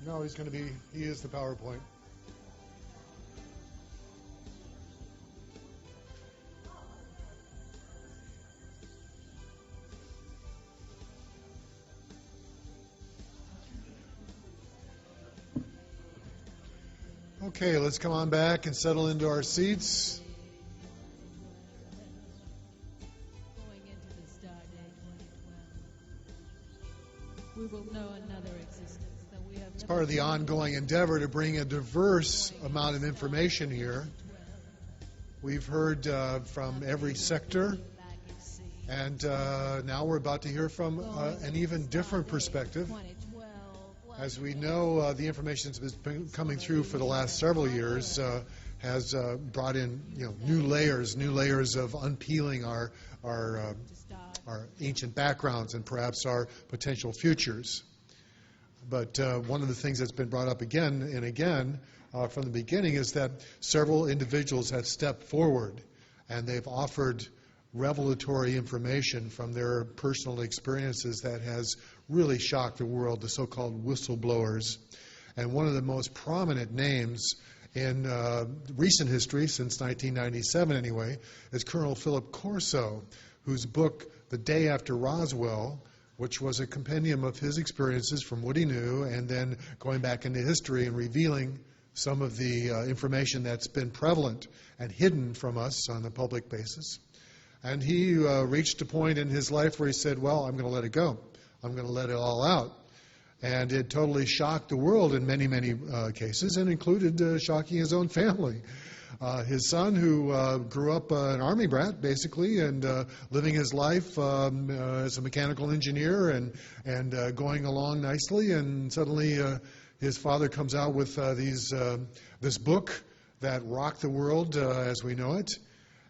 No, he's going to be, he is the PowerPoint. Okay, let's come on back and settle into our seats. Going into this dark day 2012, we will know another existence that we have. It's part of the ongoing endeavor to bring a diverse amount of information here. We've heard from every sector, and now we're about to hear from an even different perspective. As we know, the information that's been coming through for the last several years has brought in, new layers of unpeeling our ancient backgrounds and perhaps our potential futures. But one of the things that's been brought up again and again from the beginning is that several individuals have stepped forward and they've offered revelatory information from their personal experiences that has really shocked the world, the so-called whistleblowers. And one of the most prominent names in recent history, since 1997 anyway, is Colonel Philip Corso, whose book, The Day After Roswell, which was a compendium of his experiences from what he knew and then going back into history and revealing some of the information that's been prevalent and hidden from us on a public basis. And he reached a point in his life where he said, well, I'm going to let it go. I'm going to let it all out. And it totally shocked the world in many, many cases, and included shocking his own family. His son, who grew up an army brat, basically, and living his life as a mechanical engineer and going along nicely, and suddenly his father comes out with this book that rocked the world as we know it.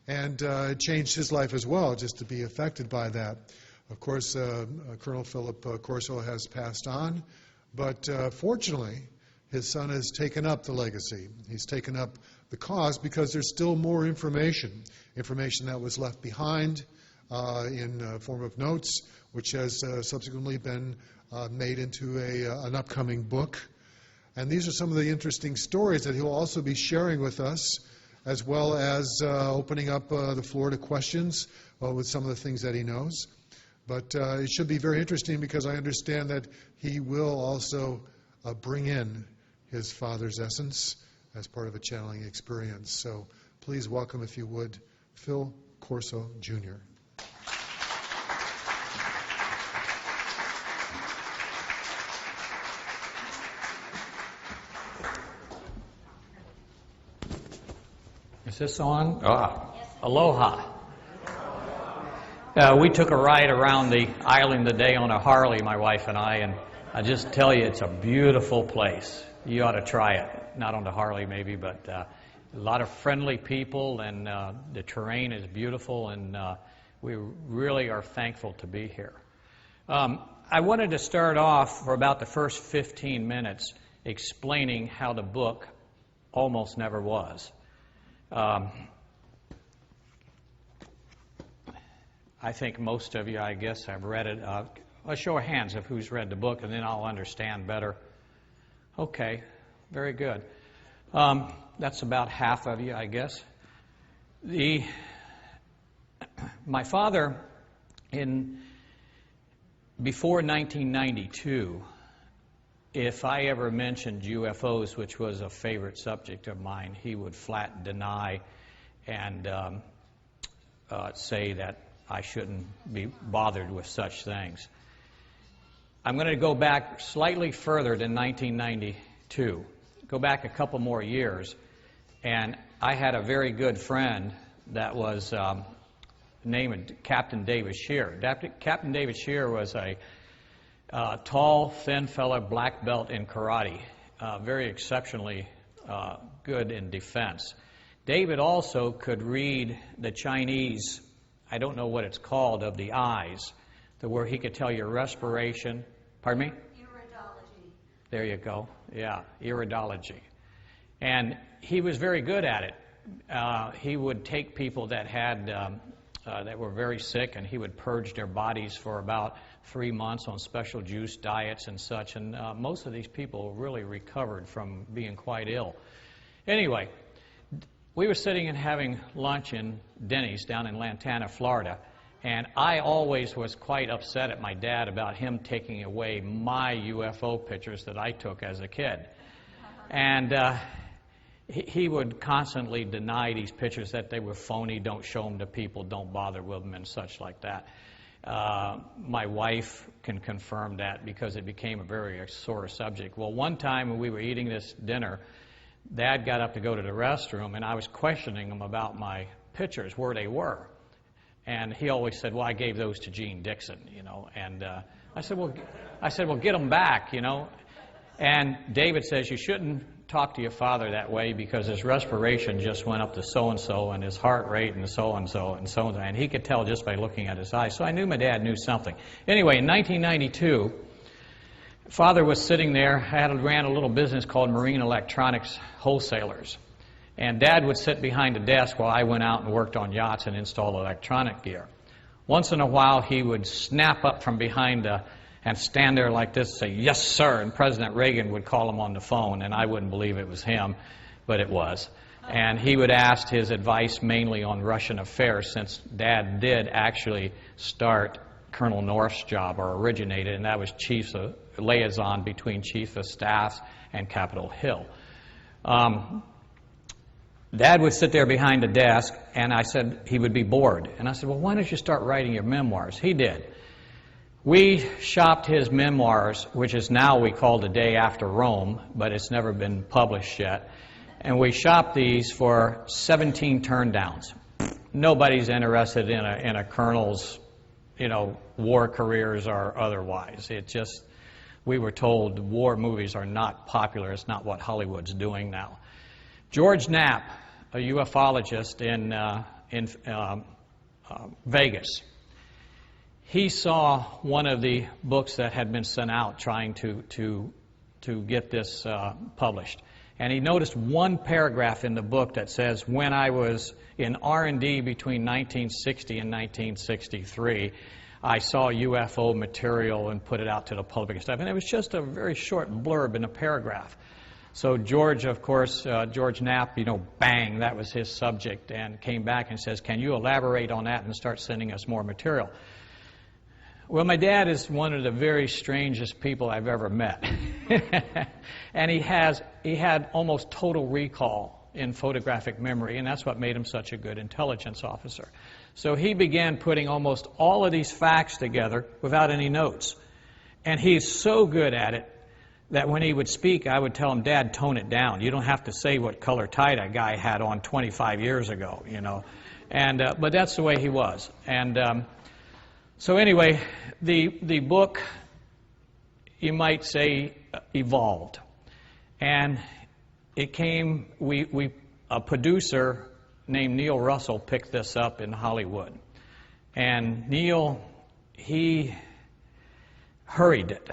And it changed his life as well, just to be affected by that. Of course, Colonel Philip Corso has passed on, but fortunately, his son has taken up the legacy. He's taken up the cause because there's still more information that was left behind in form of notes, which has subsequently been made into an upcoming book. And these are some of the interesting stories that he'll also be sharing with us, as well as opening up the floor to questions with some of the things that he knows. But it should be very interesting because I understand that he will also bring in his father's essence as part of a channeling experience. So please welcome, if you would, Phil Corso, Jr. Is this on? Aloha. We took a ride around the island today on a Harley, my wife and I just tell you, it's a beautiful place. You ought to try it. Not on the Harley maybe, but a lot of friendly people, and the terrain is beautiful, and we really are thankful to be here. I wanted to start off for about the first 15 minutes explaining how the book almost never was. I think most of you, I guess, have read it. A show of hands of who's read the book, and then I'll understand better. Okay, very good. That's about half of you, I guess. My father, before 1992, if I ever mentioned UFOs, which was a favorite subject of mine, he would flat deny and say that I shouldn't be bothered with such things. I'm going to go back slightly further than 1992. Go back a couple more years, and I had a very good friend that was named Captain David Shear. Captain David Shear was a tall, thin fellow, black belt in karate, very exceptionally good in defense. David also could read the Chinese, I don't know what it's called, of the eyes, to where he could tell your respiration. Pardon me? Iridology. There you go. Yeah, iridology. And he was very good at it. He would take people that had that were very sick, and he would purge their bodies for about 3 months on special juice diets and such. And most of these people really recovered from being quite ill. Anyway, we were sitting and having lunch in Denny's down in Lantana, Florida, and I always was quite upset at my dad about him taking away my UFO pictures that I took as a kid. And he would constantly deny these pictures, that they were phony, don't show them to people, don't bother with them, and such like that. My wife can confirm that because it became a very sore subject. Well, one time when we were eating this dinner, Dad got up to go to the restroom, and I was questioning him about my pictures, where they were. And he always said, well, I gave those to Gene Dixon, you know. And I said, well, get them back, you know. And David says, you shouldn't talk to your father that way because his respiration just went up to so-and-so and his heart rate and so-and-so and so-and-so. And he could tell just by looking at his eyes. So I knew my dad knew something. Anyway, in 1992, Father was sitting there. I ran a little business called Marine Electronics Wholesalers. And Dad would sit behind a desk while I went out and worked on yachts and installed electronic gear. Once in a while, he would snap up from behind and stand there like this and say, yes, sir. And President Reagan would call him on the phone, and I wouldn't believe it was him, but it was. And he would ask his advice mainly on Russian affairs, since Dad did actually start Colonel North's job, or originated, and that was liaison between Chief of Staff and Capitol Hill. Dad would sit there behind the desk, and I said he would be bored. And I said, well, why don't you start writing your memoirs? He did. We shopped his memoirs, which is now we call The Day After Rome, but it's never been published yet. And we shopped these for 17 turndowns. Nobody's interested in a colonel's, you know, war careers or otherwise. It just, we were told war movies are not popular. It's not what Hollywood's doing now. George Knapp, a ufologist in Vegas, he saw one of the books that had been sent out trying to get this published. And he noticed one paragraph in the book that says, when I was in R&D between 1960 and 1963, I saw UFO material and put it out to the public and stuff. And it was just a very short blurb in a paragraph. So George, of course, George Knapp, you know, bang, that was his subject, and came back and says, can you elaborate on that and start sending us more material? Well, my dad is one of the very strangest people I've ever met. And he had almost total recall in photographic memory, and that's what made him such a good intelligence officer. So he began putting almost all of these facts together without any notes. And he's so good at it that when he would speak, I would tell him, Dad, tone it down. You don't have to say what color tie that guy had on 25 years ago, you know. And but that's the way he was. And so anyway, the book, you might say, evolved. And it came, a producer named Neil Russell picked this up in Hollywood. And Neil, he hurried it.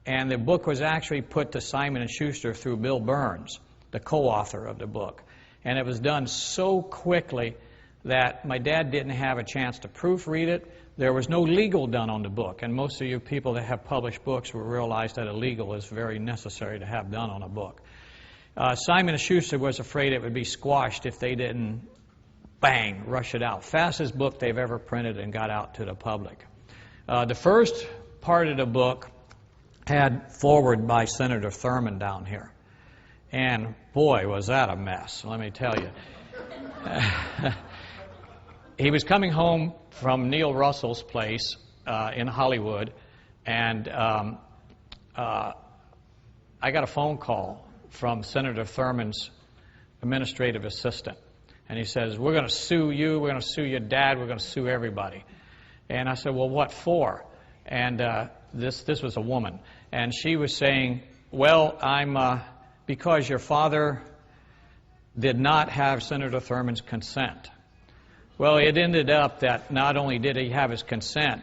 And the book was actually put to Simon & Schuster through Bill Burns, the co-author of the book. And it was done so quickly that my dad didn't have a chance to proofread it. There was no legal done on the book. And most of you people that have published books will realize that a legal is very necessary to have done on a book. Simon & Schuster was afraid it would be squashed if they didn't, bang, rush it out. Fastest book they've ever printed and got out to the public. The first part of the book had forward by Senator Thurman down here. And boy, was that a mess, let me tell you. He was coming home from Neil Russell's place in Hollywood, and I got a phone call from Senator Thurman's administrative assistant. And he says, we're going to sue you, we're going to sue your dad, we're going to sue everybody. And I said, well, what for? And this was a woman. And she was saying, well, because your father did not have Senator Thurman's consent. Well, it ended up that not only did he have his consent,